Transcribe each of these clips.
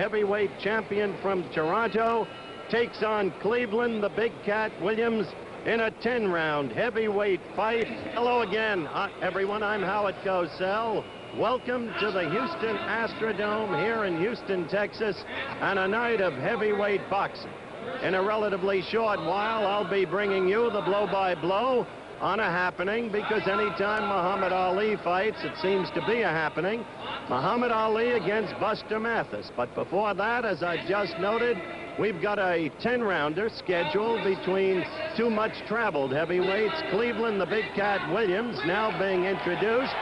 heavyweight champion from Toronto, takes on Clevaland the Big Cat Williams in a 10-round heavyweight fight. Hello again, everyone. I'm Howard Cosell. Welcome to the Houston Astrodome here in Houston, Texas, and a night of heavyweight boxing. In a relatively short while, I'll be bringing you the blow-by-blow on a happening, because anytime Muhammad Ali fights, it seems to be a happening. Muhammad Ali against Buster Mathis. But before that, as I just noted, we've got a 10-rounder scheduled between two much-traveled heavyweights, Clevaland the Big Cat Williams, now being introduced,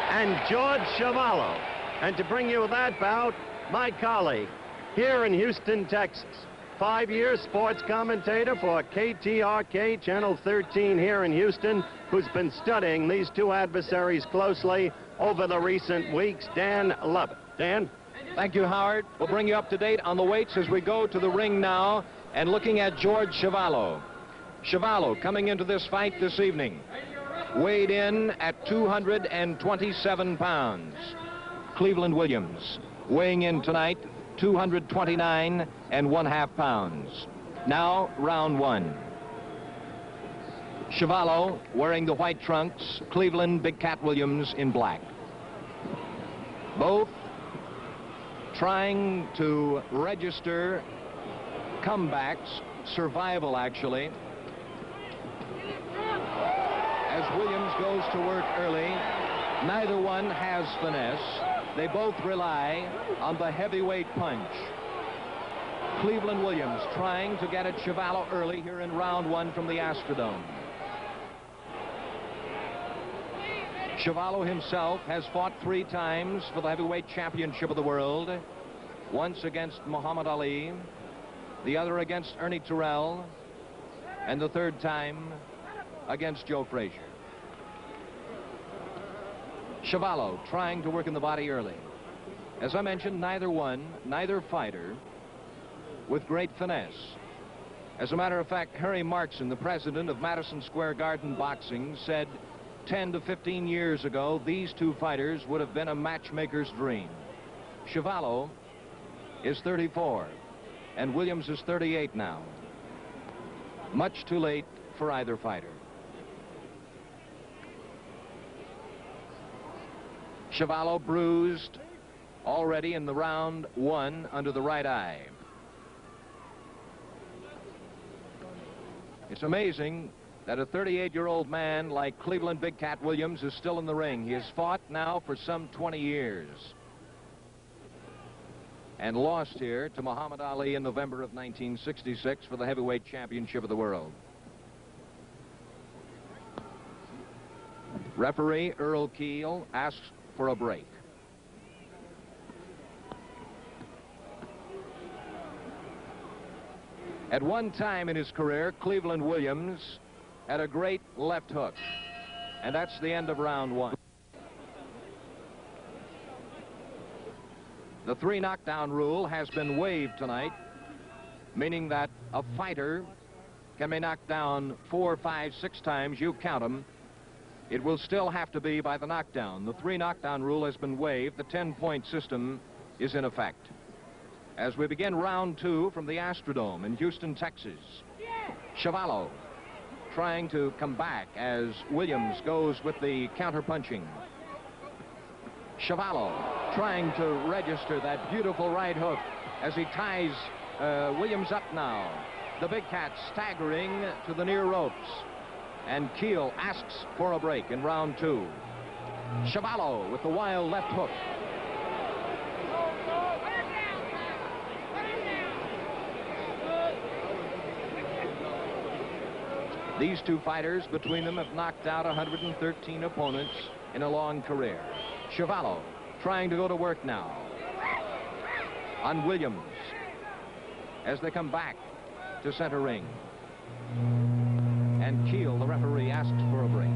and George Chuvalo. And to bring you that bout, my colleague here in Houston, Texas, 5-year sports commentator for KTRK, Channel 13 here in Houston, who's been studying these two adversaries closely over the recent weeks, Dan Lovett. Dan? Thank you, Howard. We'll bring you up to date on the weights as we go to the ring now and looking at George Chuvalo. Chuvalo coming into this fight this evening, weighed in at 227 pounds. Clevaland Williams weighing in tonight 229.5 pounds. Now, round one. Chuvalo wearing the white trunks, Clevaland Big Cat Williams in black. Both trying to register comebacks, survival actually. As Williams goes to work early, neither one has finesse. They both rely on the heavyweight punch. Clevaland Williams trying to get at Chuvalo early here in round one from the Astrodome. Chuvalo himself has fought 3 times for the heavyweight championship of the world. Once against Muhammad Ali, the other against Ernie Terrell, and the 3rd time against Joe Frazier. Chuvalo trying to work in the body early. As I mentioned, neither fighter with great finesse. As a matter of fact, Harry Markson, the president of Madison Square Garden Boxing, said 10 to 15 years ago, these two fighters would have been a matchmaker's dream. Chuvalo is 34, and Williams is 38 now. Much too late for either fighter. Chuvalo bruised already in the round one under the right eye. It's amazing that a 38-year-old man like Clevaland Big Cat Williams is still in the ring. He has fought now for some 20 years and lost here to Muhammad Ali in November of 1966 for the heavyweight championship of the world. Referee Earl Keel asks for a break. At one time in his career, Clevaland Williams had a great left hook, and that's the end of round one. The 3 knockdown rule has been waived tonight, meaning that a fighter can be knocked down 4, 5, 6 times, you count them. It will still have to be by the knockdown. The 3 knockdown rule has been waived. The 10-point system is in effect. As we begin round 2 from the Astrodome in Houston, Texas, Chuvalo trying to come back as Williams goes with the counter-punching. Chuvalo trying to register that beautiful right hook as he ties Williams up now. The Big Cat staggering to the near ropes. And Keel asks for a break in round 2. Chuvalo with the wild left hook. These two fighters between them have knocked out 113 opponents in a long career. Chuvalo trying to go to work now on Williams as they come back to center ring. And Keel, the referee, asks for a break.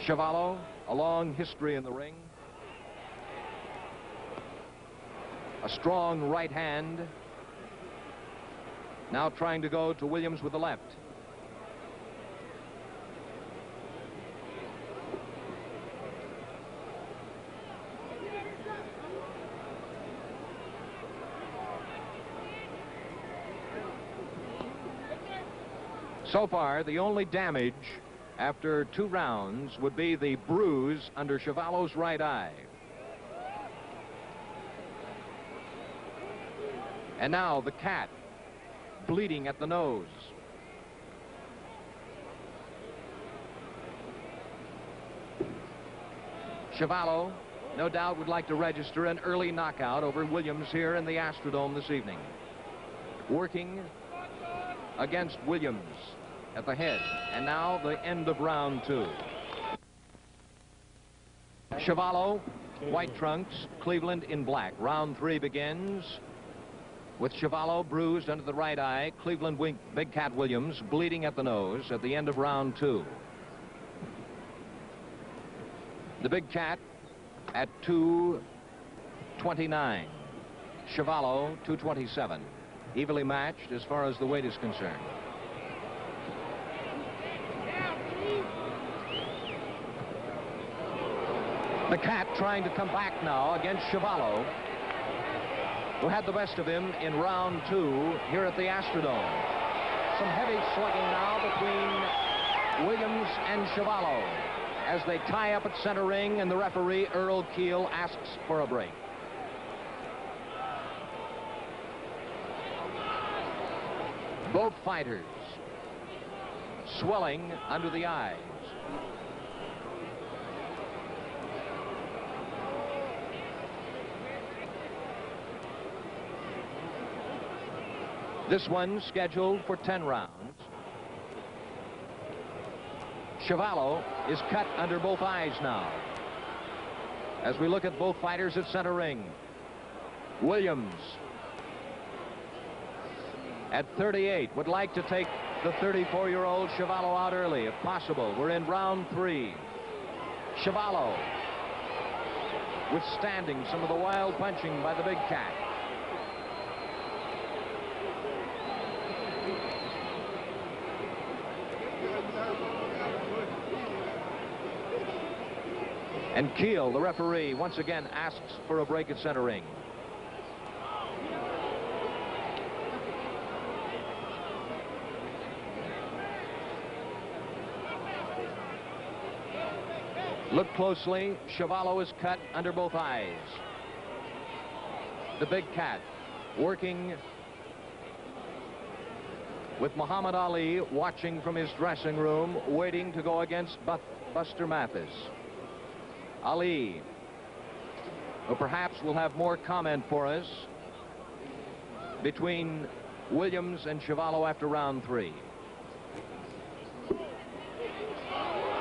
Chuvalo, a long history in the ring. A strong right hand. Now trying to go to Williams with the left. So far, the only damage after 2 rounds would be the bruise under Chuvalo's right eye. And now the cat, bleeding at the nose. Chuvalo, no doubt, would like to register an early knockout over Williams here in the Astrodome this evening. Working against Williams at the head. And now the end of round 2. Chuvalo, white trunks, Cleveland in black. Round 3 begins with Chuvalo bruised under the right eye, Cleveland Big Cat Williams bleeding at the nose at the end of round 2. The Big Cat at 229. Chuvalo 227. Evenly matched as far as the weight is concerned. The Cat trying to come back now against Chuvalo, who had the best of him in round 2 here at the Astrodome. Some heavy slugging now between Williams and Chuvalo as they tie up at center ring, and the referee, Earl Keel, asks for a break. Both fighters swelling under the eyes. This one scheduled for 10 rounds. Chuvalo is cut under both eyes now. As we look at both fighters at center ring, Williams at 38 would like to take the 34-year-old Chuvalo out early if possible. We're in round 3. Chuvalo withstanding some of the wild punching by the Big Cat. And Keel, the referee, once again asks for a break at center ring. Look closely. Chuvalo is cut under both eyes. The Big Cat working with Muhammad Ali watching from his dressing room, waiting to go against Buster Mathis. Ali, who perhaps will have more comment for us between Williams and Chuvalo after round 3.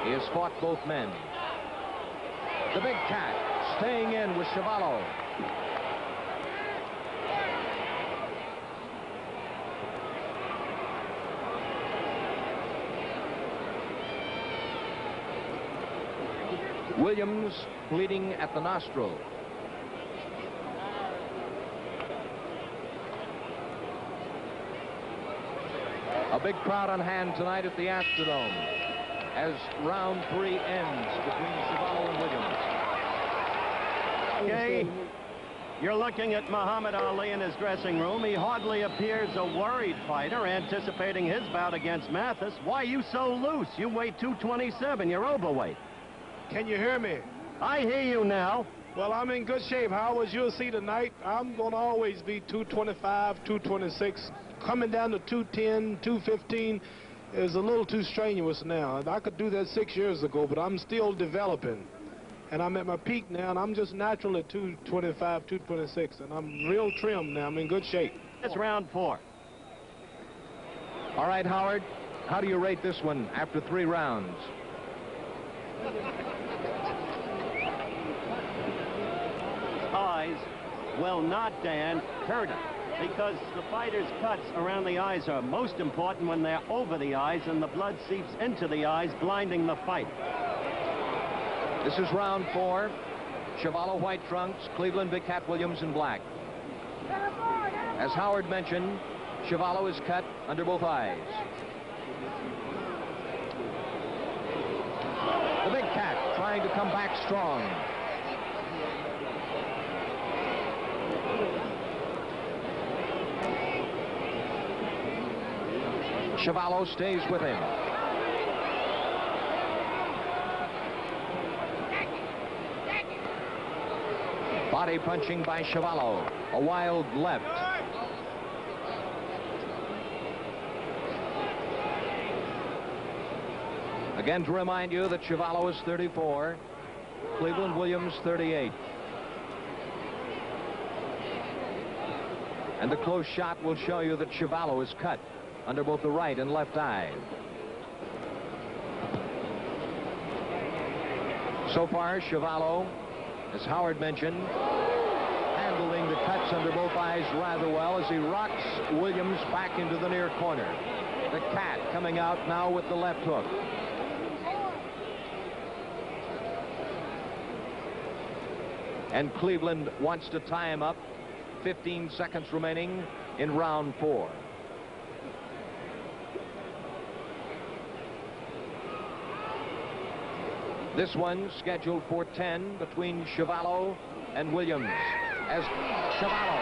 He has fought both men. The Big Cat staying in with Chuvalo. Williams bleeding at the nostril. A big crowd on hand tonight at the Astrodome as round 3 ends between Chuvalo and Williams. Okay, you're looking at Muhammad Ali in his dressing room. He hardly appears a worried fighter, anticipating his bout against Mathis. Why you so loose? You weigh 227. You're overweight. Can you hear me? I hear you now. Well, I'm in good shape. How as you'll see tonight, I'm going to always be 225, 226. Coming down to 210, 215 is a little too strenuous now. I could do that 6 years ago, but I'm still developing. And I'm at my peak now, and I'm just natural at 225, 226. And I'm real trim now. I'm in good shape. It's round 4. All right, Howard, how do you rate this one after 3 rounds? Eyes, well, not Dan, hurt him, because the fighter's cuts around the eyes are most important when they're over the eyes and the blood seeps into the eyes, blinding the fight. This is round 4. Chuvalo white trunks, Cleveland Big Cat Williams in black. As Howard mentioned, Chuvalo is cut under both eyes. The Big Cat trying to come back strong. Chuvalo stays with him. Body punching by Chuvalo. A wild left. Again, to remind you that Chuvalo is 34, Cleveland Williams 38. And the close shot will show you that Chuvalo is cut under both the right and left eye. So far, Chuvalo, as Howard mentioned, handling the cuts under both eyes rather well as he rocks Williams back into the near corner. The Cat coming out now with the left hook. And Cleveland wants to tie him up. 15 seconds remaining in round 4. This one scheduled for 10 between Chuvalo and Williams. As Chuvalo.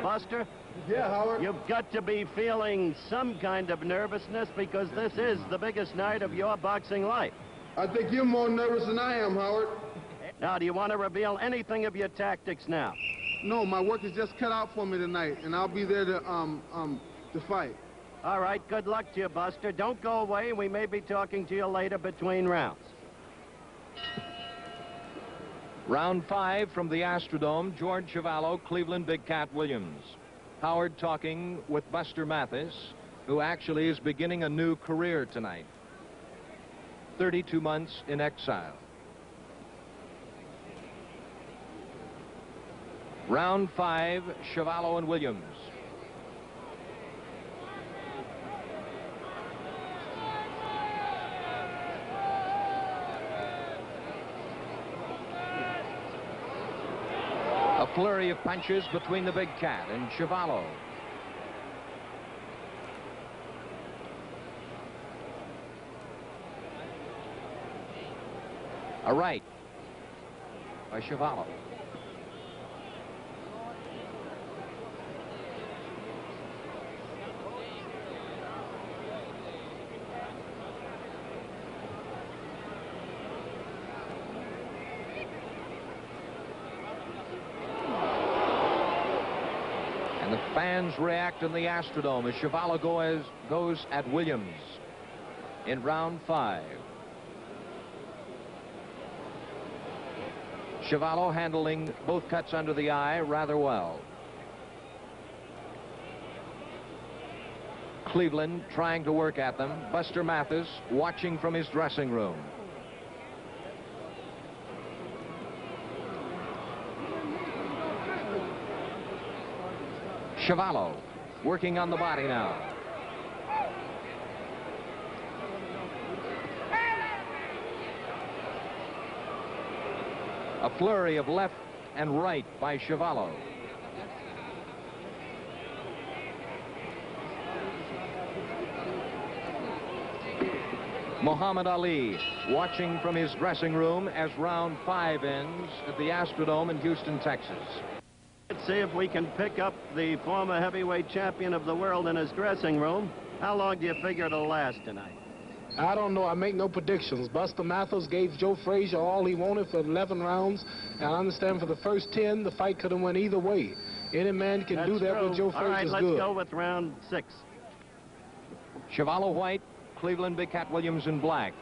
Buster? Yeah, Howard. You've got to be feeling some kind of nervousness because this is the biggest night of your boxing life. I think you're more nervous than I am, Howard. Now, do you want to reveal anything of your tactics now? No, my work is just cut out for me tonight, and I'll be there to fight. All right, good luck to you, Buster. Don't go away. We may be talking to you later between rounds. Round 5 from the Astrodome. George Chuvalo, Cleveland Big Cat Williams. Howard talking with Buster Mathis, who actually is beginning a new career tonight. 32 months in exile. Round 5, Chuvalo and Williams. A flurry of punches between the Big Cat and Chuvalo. A right by Chuvalo. And the fans react in the Astrodome as Chuvalo goes at Williams in round 5. Chuvalo handling both cuts under the eye rather well. Cleveland trying to work at them. Buster Mathis watching from his dressing room. Chuvalo working on the body now. A flurry of left and right by Chuvalo. Muhammad Ali watching from his dressing room as round 5 ends at the Astrodome in Houston, Texas. Let's see if we can pick up the former heavyweight champion of the world in his dressing room. How long do you figure it'll last tonight? I don't know. I make no predictions. Buster Mathis gave Joe Frazier all he wanted for 11 rounds. And I understand for the first 10, the fight could have went either way. Any man can do that with Joe Frazier's good. All right, let's go with round 6. Chuvalo white, Cleveland Big Cat Williams in black.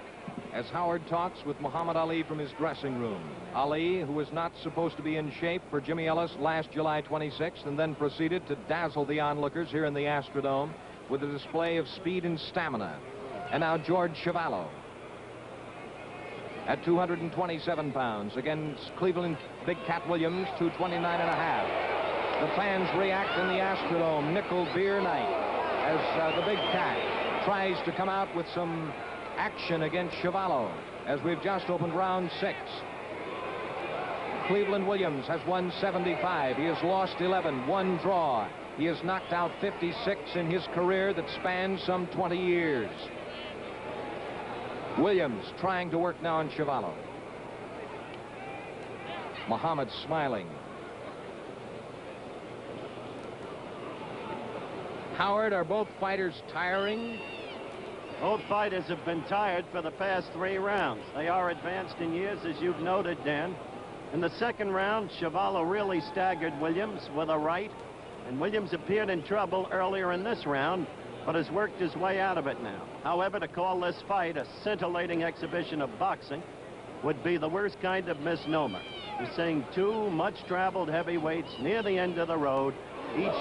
As Howard talks with Muhammad Ali from his dressing room. Ali, who was not supposed to be in shape for Jimmy Ellis last July 26th, and then proceeded to dazzle the onlookers here in the Astrodome with a display of speed and stamina. And now George Chuvalo at 227 pounds against Cleveland Big Cat Williams, 229.5. The fans react in the Astrodome. Nickel beer night as the Big Cat tries to come out with some action against Chuvalo as we've just opened round 6. Cleveland Williams has won 75. He has lost 11, 1 draw. He has knocked out 56 in his career that spans some 20 years. Williams trying to work now on Chuvalo. Muhammad smiling. Howard, are both fighters tiring? Both fighters have been tired for the past 3 rounds. They are advanced in years, as you've noted, Dan. In the second round, Chuvalo really staggered Williams with a right, and Williams appeared in trouble earlier in this round, but has worked his way out of it now. However, to call this fight a scintillating exhibition of boxing would be the worst kind of misnomer. You're seeing 2 much-traveled heavyweights near the end of the road, each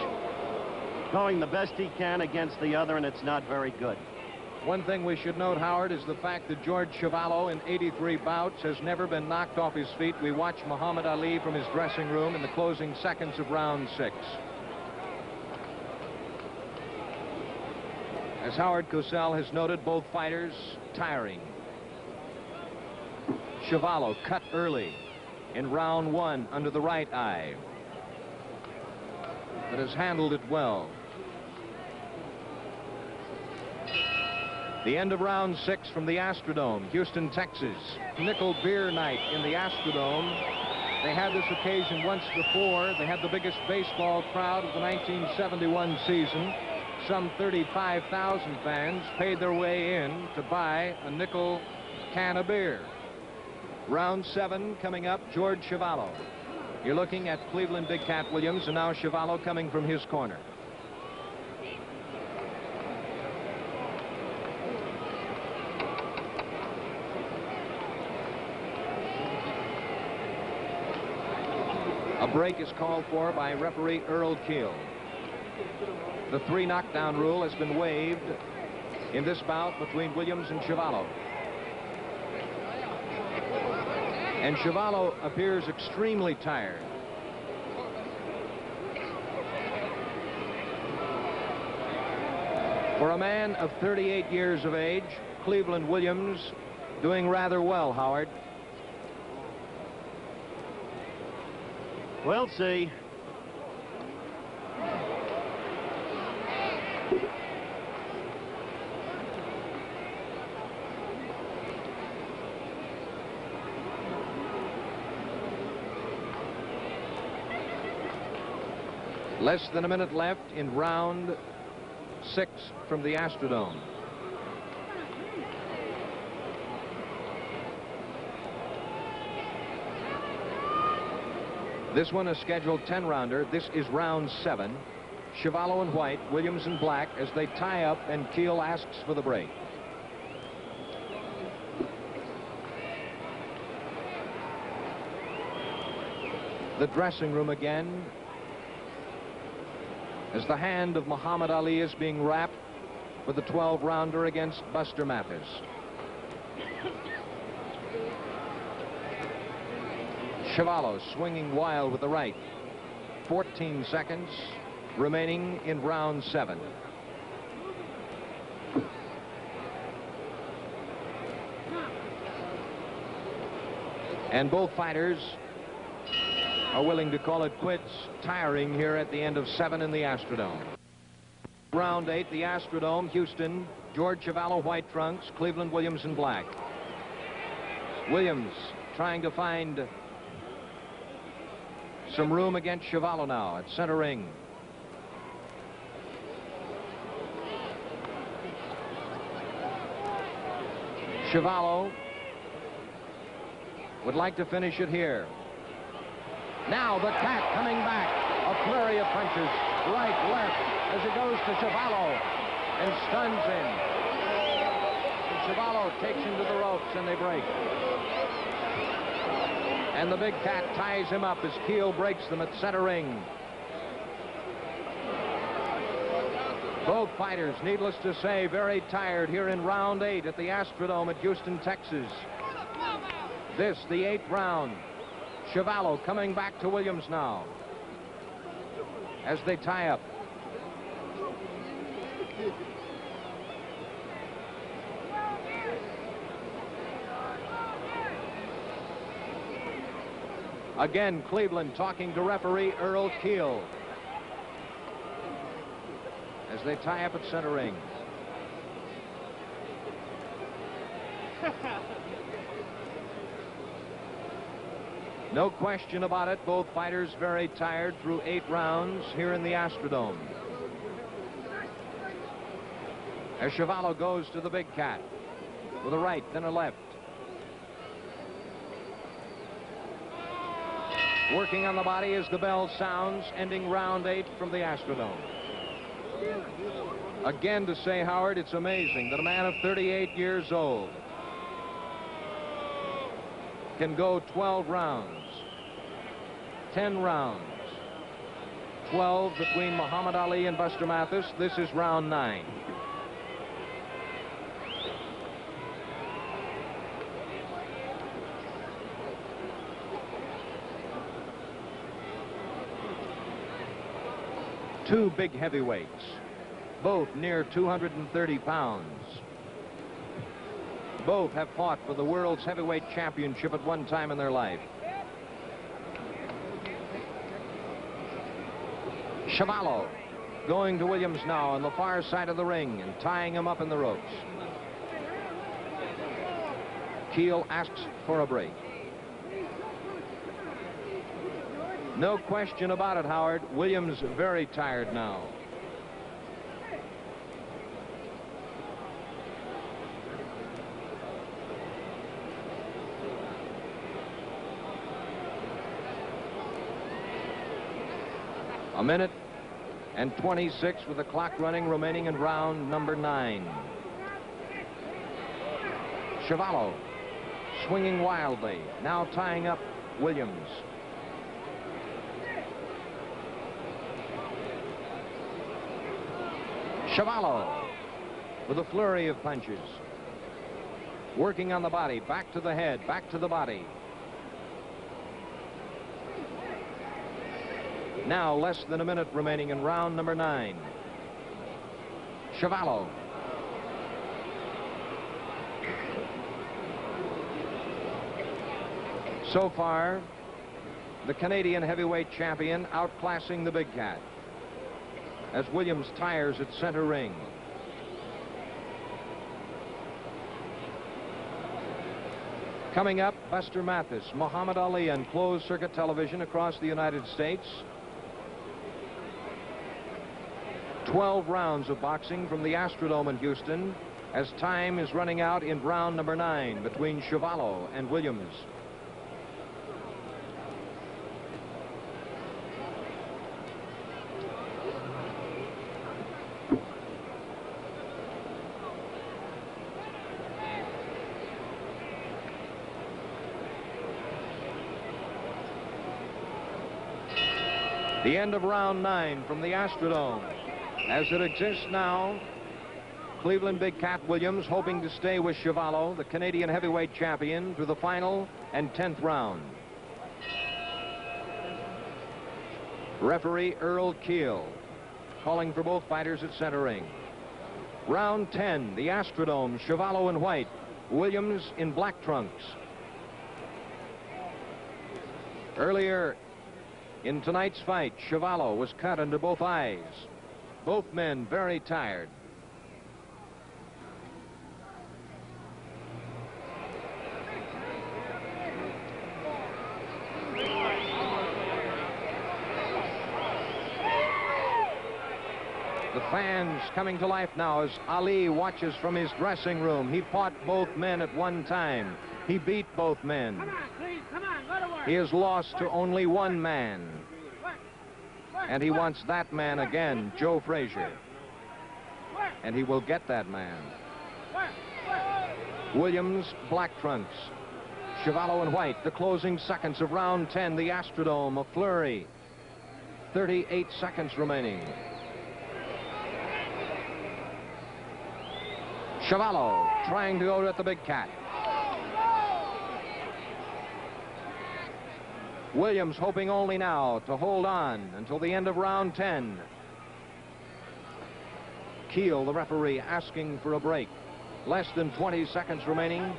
going the best he can against the other, and it's not very good. One thing we should note, Howard, is the fact that George Chuvalo in 83 bouts has never been knocked off his feet. We watched Muhammad Ali from his dressing room in the closing seconds of round 6. As Howard Cosell has noted, both fighters tiring. Chuvalo cut early in round 1 under the right eye, but has handled it well. The end of round 6 from the Astrodome, Houston, Texas. Nickel beer night in the Astrodome. They had this occasion once before. They had the biggest baseball crowd of the 1971 season. Some 35,000 fans paid their way in to buy a nickel can of beer. Round 7 coming up, George Chuvalo. You're looking at Clevaland Big Cat Williams, and now Chuvalo coming from his corner. A break is called for by referee Earl Keel. The 3 knockdown rule has been waived in this bout between Williams and Chuvalo. And Chuvalo appears extremely tired. For a man of 38 years of age, Clevaland Williams doing rather well, Howard. We'll see. Less than a minute left in round 6 from the Astrodome. This one is scheduled 10-rounder. This is round 7. Chuvalo in white, Williams in black as they tie up, and Keel asks for the break. The dressing room again, as the hand of Muhammad Ali is being wrapped for the 12-rounder against Buster Mathis. Chuvalo swinging wild with the right. 14 seconds remaining in round 7. And both fighters are willing to call it quits, tiring here at the end of 7 in the Astrodome. Round 8, the Astrodome, Houston. George Chuvalo, white trunks, Clevaland Williams in black. Williams trying to find some room against Chuvalo now at center ring. Chuvalo would like to finish it here. Now the cat coming back. A flurry of punches. Right, left, as it goes to Chuvalo and stuns him. And Chuvalo takes him to the ropes and they break. And the big cat ties him up as Keel breaks them at center ring. Both fighters, needless to say, very tired here in round 8 at the Astrodome at Houston, Texas. This, the 8th round. Chuvalo coming back to Williams now as they tie up. Again, Clevaland talking to referee Earl Keel as they tie up at center ring. No question about it, both fighters very tired through 8 rounds here in the Astrodome. as Chuvalo goes to the Big Cat with a right, then a left. Working on the body as the bell sounds, ending round 8 from the Astrodome. Again, to say, Howard, it's amazing that a man of 38 years old can go 12 rounds, 10 rounds, 12 between Muhammad Ali and Buster Mathis. This is round 9. Two big heavyweights, both near 230 pounds. Both have fought for the world's heavyweight championship at one time in their life. Chuvalo going to Williams now on the far side of the ring and tying him up in the ropes. Keel asks for a break. No question about it, Howard. Williams very tired now. A minute and 26 with the clock running remaining in round number 9. Chuvalo swinging wildly, now tying up Williams. Chuvalo with a flurry of punches. Working on the body, back to the head, back to the body. Now less than a minute remaining in round number 9. Chuvalo. So far, the Canadian heavyweight champion outclassing the Big Cat as Williams tires at center ring. Coming up, Buster Mathis, Muhammad Ali on closed circuit television across the United States. 12 rounds of boxing from the Astrodome in Houston as time is running out in round number 9 between Chuvalo and Williams. The end of round 9 from the Astrodome. As it exists now, Clevaland Big Cat Williams hoping to stay with Chuvalo, the Canadian heavyweight champion, through the final and 10th round. Referee Earl Keel calling for both fighters at center ring. Round 10, the Astrodome, Chuvalo in white, Williams in black trunks. Earlier in tonight's fight, Chuvalo was cut under both eyes. Both men very tired. The fans coming to life now as Ali watches from his dressing room. He fought both men at one time. He beat both men. Come on, please, come on, go to work. He has lost to only one man. And he wants that man again, Joe Frazier. And he will get that man. Williams, black trunks. Chuvalo in white. The closing seconds of round 10, the Astrodome, a flurry. 38 seconds remaining. Chuvalo trying to go at the Big Cat. Williams hoping only now to hold on until the end of round 10. Keel, the referee, asking for a break. Less than 20 seconds remaining.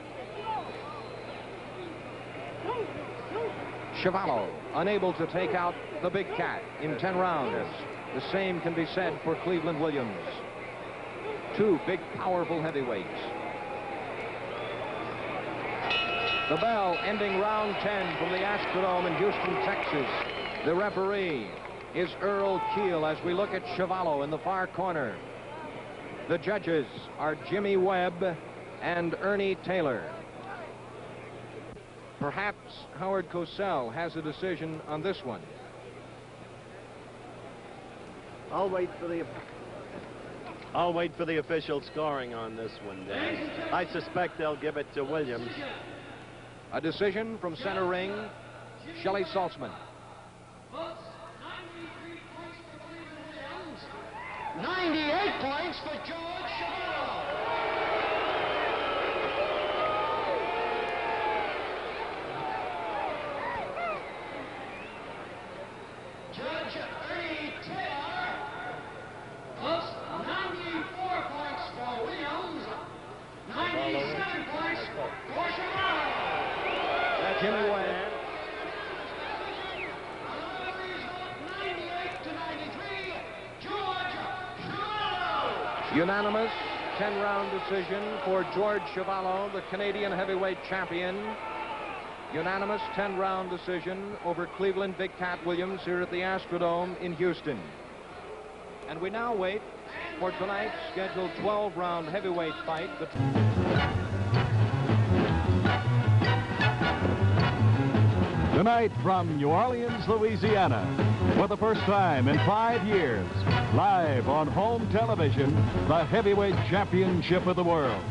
Chuvalo unable to take out the Big Cat in 10 rounds. The same can be said for Clevaland Williams. Two big, powerful heavyweights. The bell ending round 10 from the Astrodome in Houston, Texas. The referee is Earl Keel as we look at Chuvalo in the far corner. The judges are Jimmy Webb and Ernie Taylor. Perhaps Howard Cosell has a decision on this one. I'll wait for the official scoring on this one, Dan. I suspect they'll give it to Williams. A decision from center ring, Shelley Saltzman. 98 points for George Chuvalo. Judge Ernie Taylor plus 94 points for Williams, 97 points for Chuvalo. That's Jimmy Webb. 98 to 93, George Chuvalo. Unanimous 10-round decision for George Chuvalo, the Canadian heavyweight champion. Unanimous 10-round decision over Clevaland Big Cat Williams here at the Astrodome in Houston. And we now wait for tonight's scheduled 12-round heavyweight fight. Tonight from New Orleans, Louisiana, for the first time in 5 years, live on home television, the heavyweight championship of the world.